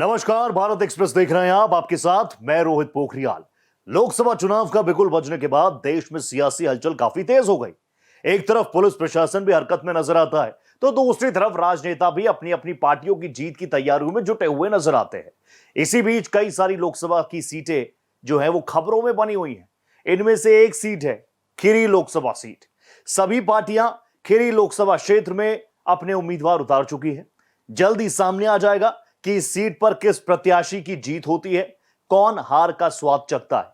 नमस्कार, भारत एक्सप्रेस देख रहे हैं आप। आपके साथ मैं रोहित पोखरियाल। लोकसभा चुनाव का बिगुल बजने के बाद देश में सियासी हलचल काफी तेज हो गई। एक तरफ पुलिस प्रशासन भी हरकत में नजर आता है, तो दूसरी तरफ राजनेता भी अपनी अपनी पार्टियों की जीत की तैयारियों में जुटे हुए नजर आते हैं। इसी बीच कई सारी लोकसभा की सीटें जो है वो खबरों में बनी हुई हैं। इनमें से एक सीट है खीरी लोकसभा सीट। सभी पार्टियां खीरी लोकसभा क्षेत्र में अपने उम्मीदवार उतार चुकी है। जल्द ही सामने आ जाएगा कि इस सीट पर किस प्रत्याशी की जीत होती है, कौन हार का स्वाद चखता है।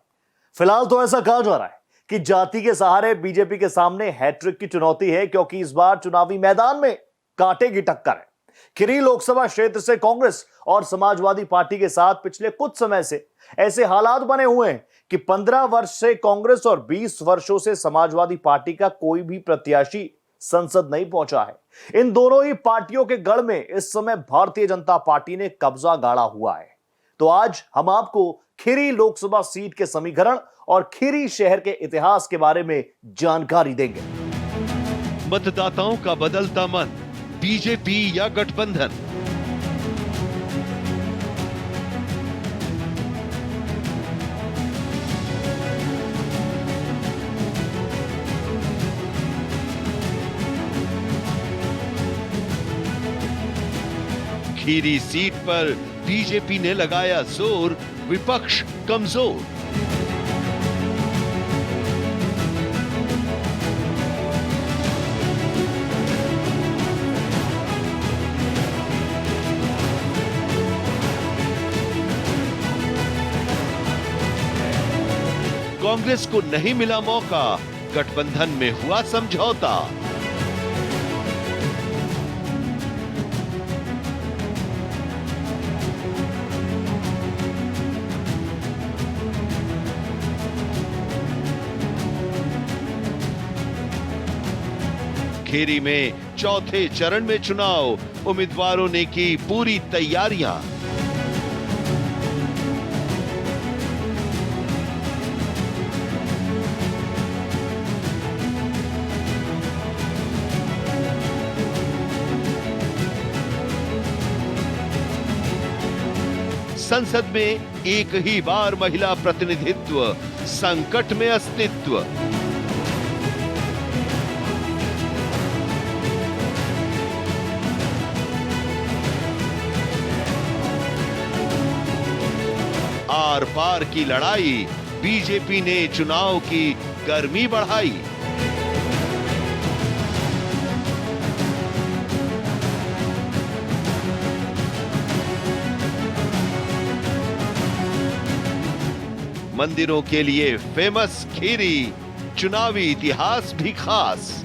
फिलहाल तो ऐसा कहा जा रहा है कि जाति के सहारे बीजेपी के सामने हैट्रिक की चुनौती है, क्योंकि इस बार चुनावी मैदान में कांटे की टक्कर है। खीरी लोकसभा क्षेत्र से कांग्रेस और समाजवादी पार्टी के साथ पिछले कुछ समय से ऐसे हालात बने हुए हैं कि 15 वर्ष से कांग्रेस और 20 वर्षों से समाजवादी पार्टी का कोई भी प्रत्याशी संसद नहीं पहुंचा है। इन दोनों ही पार्टियों के गढ़ में इस समय भारतीय जनता पार्टी ने कब्जा गाड़ा हुआ है। तो आज हम आपको खीरी लोकसभा सीट के समीकरण और खीरी शहर के इतिहास के बारे में जानकारी देंगे। मतदाताओं का बदलता मन, बीजेपी या गठबंधन। खीरी सीट पर बीजेपी ने लगाया जोर, विपक्ष कमजोर। कांग्रेस को नहीं मिला मौका, गठबंधन में हुआ समझौता। खीरी में चौथे चरण में चुनाव, उम्मीदवारों ने की पूरी तैयारियां। संसद में एक ही बार महिला प्रतिनिधित्व, संकट में अस्तित्व। आर पार की लड़ाई, बीजेपी ने चुनाव की गर्मी बढ़ाई। मंदिरों के लिए फेमस खीरी, चुनावी इतिहास भी खास।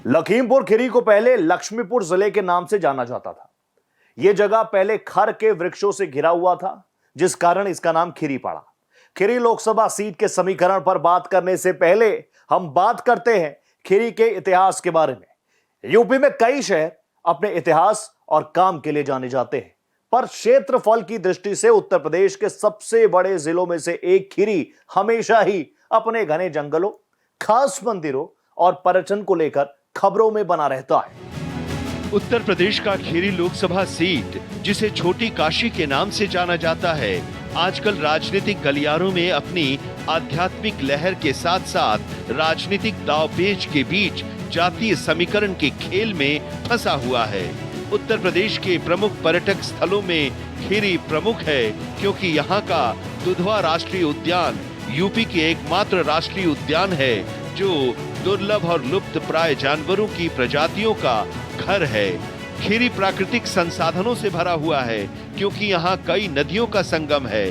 लखीमपुर खीरी को पहले लक्ष्मीपुर जिले के नाम से जाना जाता था। यह जगह पहले खर के वृक्षों से घिरा हुआ था, जिस कारण इसका नाम खीरी पड़ा। खीरी लोकसभा सीट के समीकरण पर बात करने से पहले हम बात करते हैं खीरी के इतिहास के बारे में। यूपी में कई शहर अपने इतिहास और काम के लिए जाने जाते हैं, पर क्षेत्रफल की दृष्टि से उत्तर प्रदेश के सबसे बड़े जिलों में से एक खीरी हमेशा ही अपने घने जंगलों, खास मंदिरों और पर्यटन को लेकर खबरों में बना रहता है। उत्तर प्रदेश का खीरी लोकसभा सीट, जिसे छोटी काशी के नाम से जाना जाता है, आजकल राजनीतिक गलियारों में अपनी आध्यात्मिक लहर के साथ साथ राजनीतिक दांवपेच के बीच जातीय समीकरण के खेल में फंसा हुआ है। उत्तर प्रदेश के प्रमुख पर्यटक स्थलों में खीरी प्रमुख है, क्योंकि यहाँ का दुधवा राष्ट्रीय उद्यान यूपी के एकमात्र राष्ट्रीय उद्यान है जो दुर्लभ और लुप्त प्राय जानवरों की प्रजातियों का घर है। खीरी प्राकृतिक संसाधनों से भरा हुआ है, क्योंकि यहाँ कई नदियों का संगम है।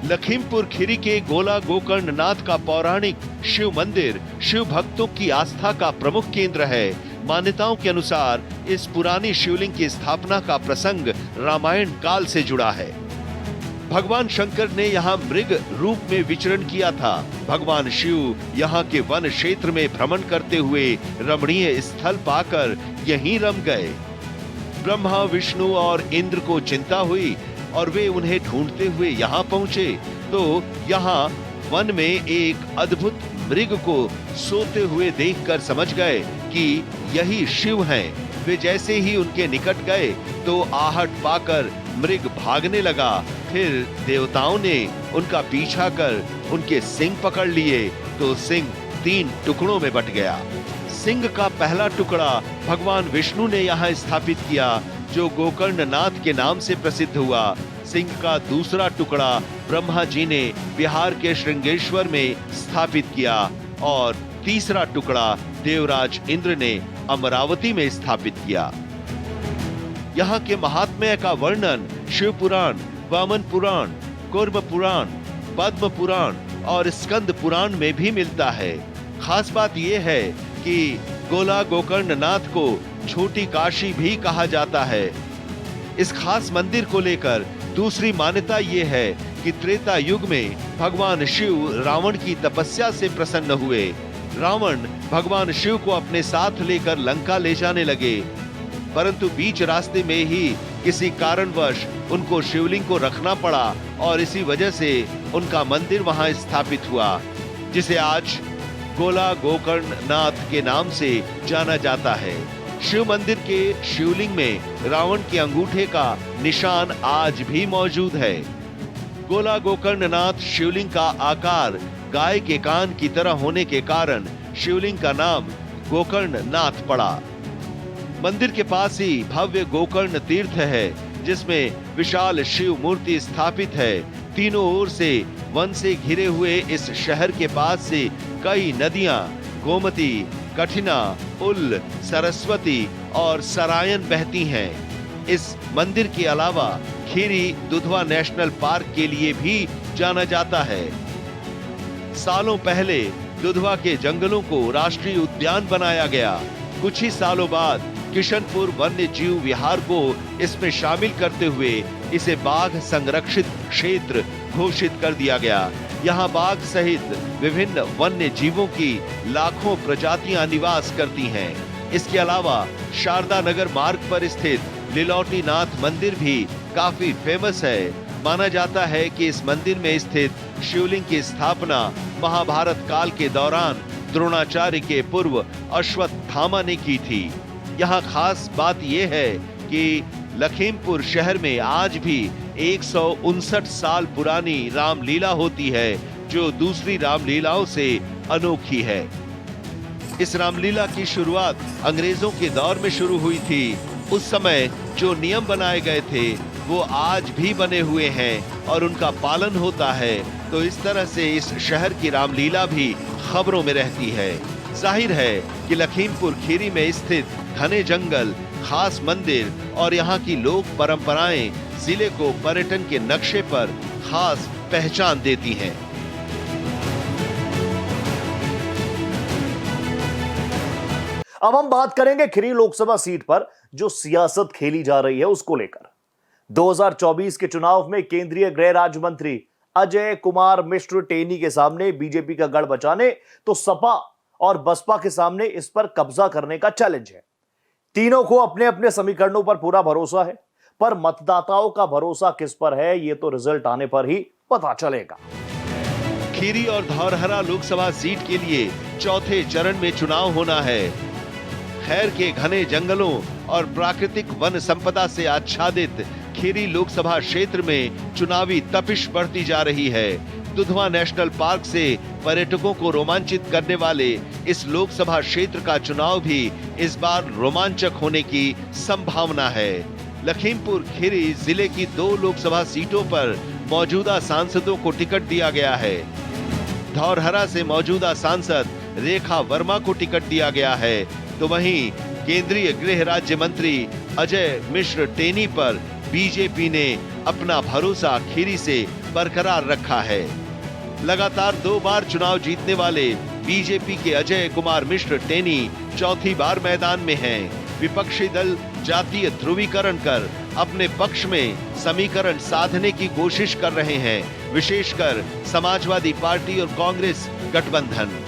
लखीमपुर खीरी के गोला गोकर्णनाथ का पौराणिक शिव मंदिर शिव भक्तों की आस्था का प्रमुख केंद्र है। मान्यताओं के अनुसार इस पुरानी शिवलिंग की स्थापना का प्रसंग रामायण काल से जुड़ा है। भगवान शंकर ने यहाँ मृग रूप में विचरण किया था। भगवान शिव यहाँ के वन क्षेत्र में भ्रमण करते हुए रमणीय स्थल पाकर यहीं रम गए। ब्रह्मा, विष्णु और इंद्र को चिंता हुई और वे उन्हें ढूंढते हुए यहाँ पहुंचे तो यहाँ वन में एक अद्भुत मृग को सोते हुए देखकर समझ गए कि यही शिव हैं। वे जैसे ही उनके निकट गए तो आहट पाकर मृग भागने लगा। फिर देवताओं ने उनका पीछा कर उनके सिंग पकड़ लिए तो सिंग 3 टुकड़ों में बट गया। सिंह का पहला टुकड़ा भगवान विष्णु ने यहाँ स्थापित किया जो गोकर्णनाथ के नाम से प्रसिद्ध हुआ। सिंह का दूसरा टुकड़ा ब्रह्मा जी ने बिहार के श्रृंगेश्वर में स्थापित किया और तीसरा टुकड़ा देवराज इंद्र ने अमरावती में स्थापित किया। यहाँ के महात्म्य का वर्णन शिव पुराण, वामन पुराण, कूर्म पुराण, पद्म पुराण और स्कंद पुराण में भी मिलता है। खास बात यह है कि गोला गोकर्णनाथ को छोटी काशी भी कहा जाता है। इस खास मंदिर को लेकर दूसरी मान्यता ये है कि त्रेता युग में भगवान शिव रावण की तपस्या से प्रसन्न हुए। रावण भगवान शिव को अपने साथ लेकर लंका ले जाने लगे, परंतु बीच रास्ते में ही किसी कारणवश उनको शिवलिंग को रखना पड़ा और इसी वजह से उनका मंदिर वहां स्थापित हुआ, जिसे आज गोला गोकर्णनाथ के नाम से जाना जाता है। शिव मंदिर के शिवलिंग में रावण के अंगूठे का निशान आज भी मौजूद है। गोला गोकर्णनाथ शिवलिंग का आकार गाय के कान की तरह होने के कारण शिवलिंग का नाम गोकर्णनाथ पड़ा। मंदिर के पास ही भव्य गोकर्ण तीर्थ है जिसमें विशाल शिव मूर्ति स्थापित है। तीनों ओर से वन से घिरे हुए इस शहर के पास से कई नदियां गोमती, कठिना, उल, सरस्वती और सरायन बहती हैं। इस मंदिर के अलावा खीरी दुधवा नेशनल पार्क के लिए भी जाना जाता है। सालों पहले दुधवा के जंगलों को राष्ट्रीय उद्यान बनाया गया। कुछ ही सालों बाद किशनपुर वन्य जीव विहार को इसमें शामिल करते हुए इसे बाघ संरक्षित क्षेत्र घोषित कर दिया गया। यहाँ बाघ सहित विभिन्न वन्य जीवों की लाखों प्रजातियां निवास करती हैं। इसके अलावा शारदा नगर मार्ग पर स्थित लिलौटी नाथ मंदिर भी काफी फेमस है। माना जाता है कि इस मंदिर में स्थित शिवलिंग की स्थापना महाभारत काल के दौरान द्रोणाचार्य के पूर्व अश्वत्थामा ने की थी। यहाँ खास बात यह है कि लखीमपुर शहर में आज भी 159 साल पुरानी रामलीला होती है जो दूसरी रामलीलाओं से अनोखी है। इस रामलीला की शुरुआत अंग्रेजों के दौर में शुरू हुई थी। उस समय जो नियम बनाए गए थे वो आज भी बने हुए हैं और उनका पालन होता है। तो इस तरह से इस शहर की रामलीला भी खबरों में रहती है। जाहिर है कि लखीमपुर खीरी में स्थित घने जंगल, खास मंदिर और यहाँ की लोक परंपराएं जिले को पर्यटन के नक्शे पर खास पहचान देती हैं। अब हम बात करेंगे खीरी लोकसभा सीट पर जो सियासत खेली जा रही है उसको लेकर। 2024 के चुनाव में केंद्रीय गृह राज्य मंत्री अजय कुमार मिश्र टेनी के सामने बीजेपी का गढ़ बचाने तो सपा और बसपा के सामने इस पर कब्जा करने का चैलेंज है। तीनों को अपने अपने समीकरणों पर पूरा भरोसा है, पर मतदाताओं का भरोसा किस पर है ये तो रिजल्ट आने पर ही पता चलेगा। खीरी और धौरहरा लोकसभा सीट के लिए चौथे चरण में चुनाव होना है। खैर के घने जंगलों और प्राकृतिक वन संपदा से आच्छादित खीरी लोकसभा क्षेत्र में चुनावी तपिश बढ़ती जा रही है। दुधवा नेशनल पार्क से पर्यटकों को रोमांचित करने वाले इस लोकसभा क्षेत्र का चुनाव भी इस बार रोमांचक होने की संभावना है। लखीमपुर खीरी जिले की 2 लोकसभा सीटों पर मौजूदा सांसदों को टिकट दिया गया है। धौरहरा से मौजूदा सांसद रेखा वर्मा को टिकट दिया गया है, तो वहीं केंद्रीय गृह राज्य मंत्री अजय मिश्र टेनी पर बीजेपी ने अपना भरोसा खीरी से बरकरार रखा है। लगातार 2 बार चुनाव जीतने वाले बीजेपी के अजय कुमार मिश्र टेनी चौथी बार मैदान में हैं। विपक्षी दल जातीय ध्रुवीकरण कर अपने पक्ष में समीकरण साधने की कोशिश कर रहे हैं, विशेषकर समाजवादी पार्टी और कांग्रेस गठबंधन।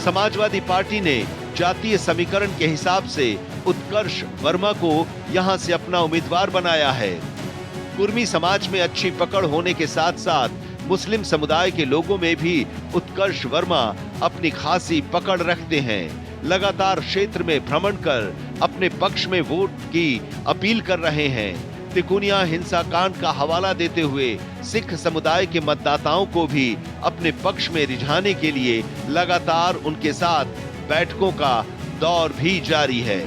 समाजवादी पार्टी ने जातीय समीकरण के हिसाब से उत्कर्ष वर्मा को यहां से अपना उम्मीदवार बनाया है। कुर्मी समाज में अच्छी पकड़ होने के साथ साथ मुस्लिम समुदाय के लोगों में भी उत्कर्ष वर्मा अपनी खासी पकड़ रखते हैं। लगातार क्षेत्र में भ्रमण कर अपने पक्ष में वोट की अपील कर रहे हैं। तिकोनिया हिंसाकांड का हवाला देते हुए सिख समुदाय के मतदाताओं को भी अपने पक्ष में रिझाने के लिए लगातार उनके साथ बैठकों का दौर भी जारी है।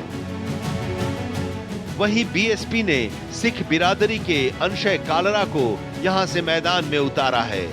वहीं बीएसपी ने सिख बिरादरी के अनशय कालरा को यहां से मैदान में उतारा है।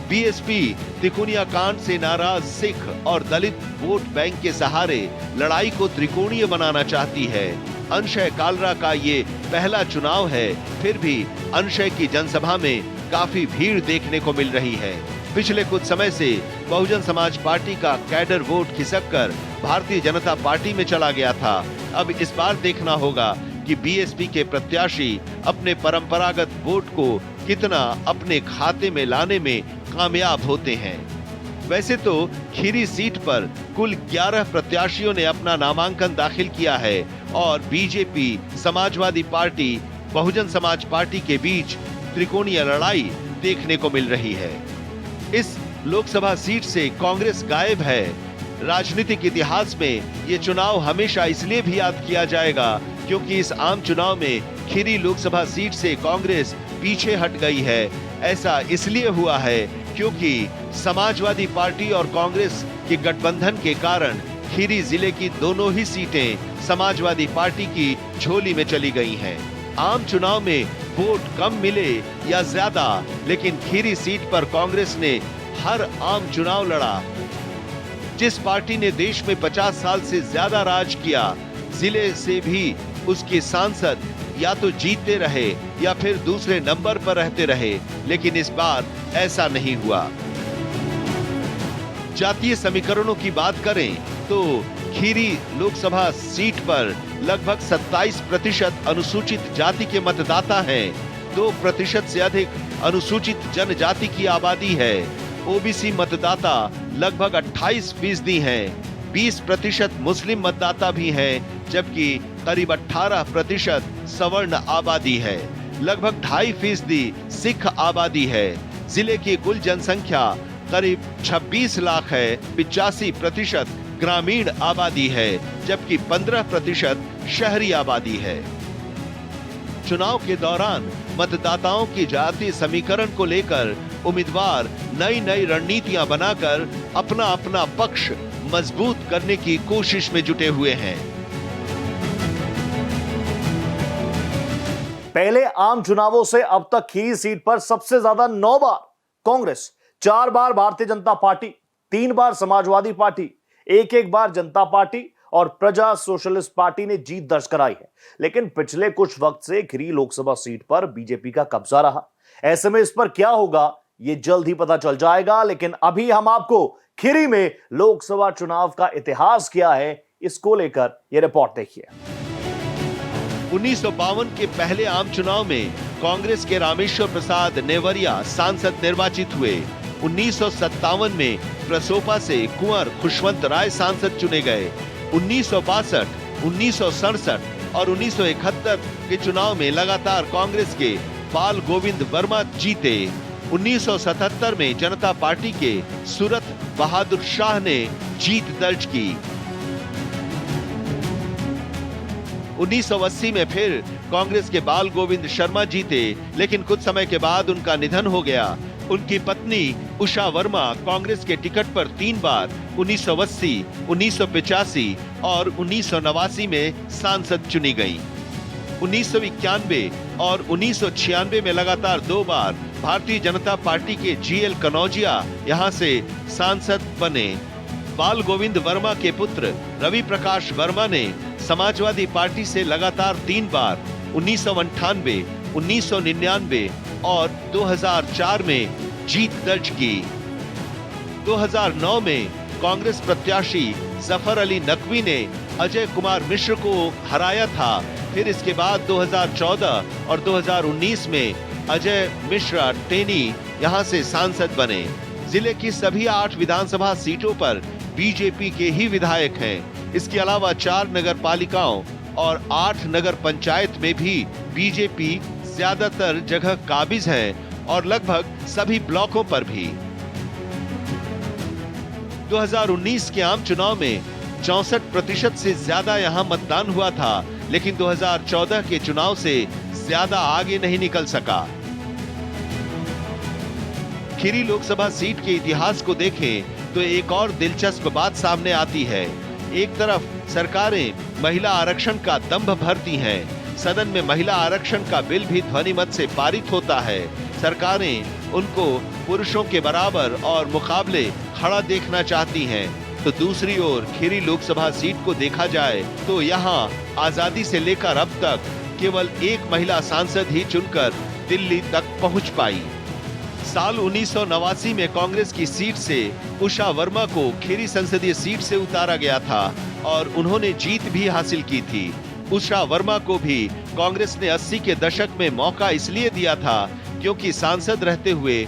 बीएसपी तिकोनिया कांड से नाराज सिख और दलित वोट बैंक के सहारे लड़ाई को त्रिकोणीय बनाना चाहती है। अनशय कालरा का ये पहला चुनाव है, फिर भी अनशय की जनसभा में काफी भीड़ देखने को मिल रही है। पिछले कुछ समय से बहुजन समाज पार्टी का कैडर वोट खिसक कर भारतीय जनता पार्टी में चला गया था। अब इस बार देखना होगा कि बीएसपी के प्रत्याशी अपने परंपरागत वोट को कितना अपने खाते में लाने में कामयाब होते हैं। वैसे तो खीरी सीट पर कुल 11 प्रत्याशियों ने अपना नामांकन दाखिल किया है और BJP, Samajwadi party, Bahujan Samaj party के बीच त्रिकोणीय लड़ाई देखने को मिल रही है। इस लोकसभा सीट से कांग्रेस गायब है। राजनीतिक इतिहास में ये चुनाव हमेशा इसलिए भी याद किया जाएगा क्योंकि इस आम चुनाव में खीरी लोकसभा सीट से कांग्रेस पीछे हट गई है। ऐसा इसलिए हुआ है क्योंकि समाजवादी पार्टी और कांग्रेस के गठबंधन के कारण खीरी जिले की दोनों ही सीटें समाजवादी पार्टी की झोली में चली गई हैं। आम चुनाव में वोट कम मिले या ज्यादा, लेकिन खीरी सीट पर कांग्रेस ने हर आम चुनाव लड़ा। जिस पार्टी ने देश में 50 साल से ज्यादा राज किया, जिले से भी उसके सांसद या तो जीतते रहे या फिर दूसरे नंबर पर रहते रहे, लेकिन इस बार ऐसा नहीं हुआ। जातीय समीकरणों की बात करें तो खीरी लोकसभा सीट पर लगभग 27% अनुसूचित जाति के मतदाता हैं। 2% से अधिक अनुसूचित जनजाति की आबादी है। ओबीसी मतदाता लगभग 28% हैं। 20% मुस्लिम मतदाता भी हैं, जबकि करीब 18% सवर्ण आबादी है। लगभग 2.5% सिख आबादी है। जिले की कुल जनसंख्या करीब 26 लाख है। 85% ग्रामीण आबादी है, जबकि 15% शहरी आबादी है। चुनाव के दौरान मतदाताओं की जातीय समीकरण को लेकर उम्मीदवार नई नई रणनीतियां बनाकर अपना अपना पक्ष मजबूत करने की कोशिश में जुटे हुए हैं। पहले आम चुनावों से अब तक खीरी सीट पर सबसे ज्यादा 9 बार कांग्रेस, 4 बार भारतीय जनता पार्टी, 3 बार समाजवादी पार्टी, एक बार जनता पार्टी और प्रजा सोशलिस्ट पार्टी ने जीत दर्ज कराई है। लेकिन पिछले कुछ वक्त से खीरी लोकसभा सीट पर बीजेपी का कब्जा रहा। ऐसे में इस पर क्या होगा ये जल्द ही पता चल जाएगा। लेकिन अभी हम आपको खीरी में लोकसभा चुनाव का इतिहास क्या है, इसको लेकर यह रिपोर्ट देखिए। 1952 के पहले आम चुनाव में कांग्रेस के रामेश्वर प्रसाद नेवरिया सांसद निर्वाचित हुए। 1957 में प्रसोपा से कुंवर खुशवंत राय सांसद चुने गए। 1962, 1967 और 1971 के चुनाव में लगातार कांग्रेस के बाल गोविंद वर्मा जीते। 1977 में जनता पार्टी के सूरत बहादुर शाह ने जीत दर्ज की। 1980 में फिर कांग्रेस के बाल गोविंद शर्मा जीते, लेकिन कुछ समय के बाद उनका निधन हो गया। उनकी पत्नी उषा वर्मा कांग्रेस के टिकट पर 3 बार 1980, 1985 और 1989 में सांसद चुनी गईं। 1991 और 1996 में लगातार 2 बार भारतीय जनता पार्टी के जीएल कनौजिया यहां से सांसद बने। बाल गोविंद वर्मा के पुत्र रवि प्रकाश वर्मा ने समाजवादी पार्टी से लगातार 3 बार 1998, 1999 और 2004 में जीत दर्ज की। 2009 में कांग्रेस प्रत्याशी जफर अली नकवी ने अजय कुमार मिश्र को हराया था। फिर इसके बाद 2014 और 2019 में अजय मिश्रा टेनी यहां से सांसद बने। जिले की सभी 8 विधानसभा सीटों पर बीजेपी के ही विधायक हैं। इसके अलावा 4 नगर पालिकाओं और 8 नगर पंचायत में भी बीजेपी ज्यादातर जगह काबिज है और लगभग सभी ब्लॉकों पर भी। 2019 के आम चुनाव में 64% से ज्यादा यहां मतदान हुआ था, लेकिन 2014 के चुनाव से ज्यादा आगे नहीं निकल सका। खीरी लोकसभा सीट के इतिहास को देखें तो एक और दिलचस्प बात सामने आती है। एक तरफ सरकारें महिला आरक्षण का दंभ भरती हैं, सदन में महिला आरक्षण का बिल भी ध्वनिमत से पारित होता है। सरकारें उनको पुरुषों के बराबर और मुकाबले खड़ा देखना चाहती हैं। तो दूसरी ओर खीरी लोकसभा सीट को देखा जाए तो यहाँ आजादी से लेकर अब तक केवल एक महिला सांसद ही चुनकर दिल्ली तक पहुंच पाई। साल 1989 में कांग्रेस की सीट से उषा वर्मा को खीरी संसदीय सीट से उतारा गया था और उन्होंने जीत भी हासिल की थी। उषा वर्मा को भी कांग्रेस ने 80 के दशक में मौका इसलिए दिया था क्योंकि सांसद रहते हुए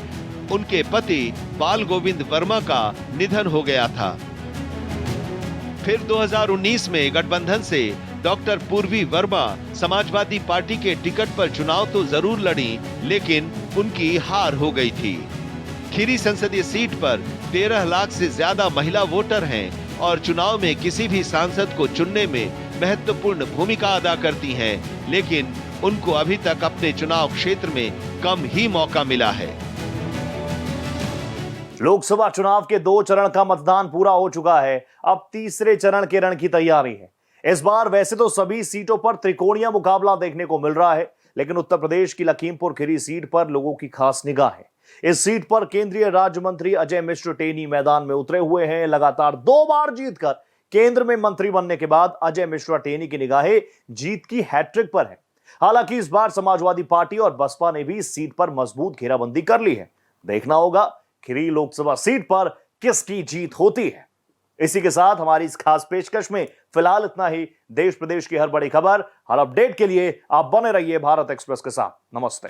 उनके पति बाल गोविंद वर्मा का निधन हो गया था। फिर 2019 में गठबंधन से डॉक्टर पूर्वी वर्मा समाजवादी पार्टी के टिकट पर चुनाव तो जरूर लड़ी, लेकिन उनकी हार हो गई थी। खीरी संसदीय सीट पर 13 लाख से ज्यादा महिला वोटर हैं और चुनाव में किसी भी सांसद को चुनने में महत्वपूर्ण भूमिका अदा करती हैं, लेकिन उनको अभी तक अपने चुनाव क्षेत्र में कम ही मौका मिला है। लोकसभा चुनाव के 2 चरण का मतदान पूरा हो चुका है। अब तीसरे चरण के रण की तैयारी है। इस बार वैसे तो सभी सीटों पर त्रिकोणीय मुकाबला देखने को मिल रहा है, लेकिन उत्तर प्रदेश की लखीमपुर खीरी सीट पर लोगों की खास निगाह है। इस सीट पर केंद्रीय राज्य मंत्री अजय मिश्र टेनी मैदान में उतरे हुए हैं। लगातार 2 बार जीतकर केंद्र में मंत्री बनने के बाद अजय मिश्र टेनी की निगाहें जीत की हैट्रिक पर है। हालांकि इस बार समाजवादी पार्टी और बसपा ने भी इस सीट पर मजबूत घेराबंदी कर ली है। देखना होगा खीरी लोकसभा सीट पर किसकी जीत होती है। इसी के साथ हमारी इस खास पेशकश में फिलहाल इतना ही। देश प्रदेश की हर बड़ी खबर, हर अपडेट के लिए आप बने रहिए भारत एक्सप्रेस के साथ। नमस्ते।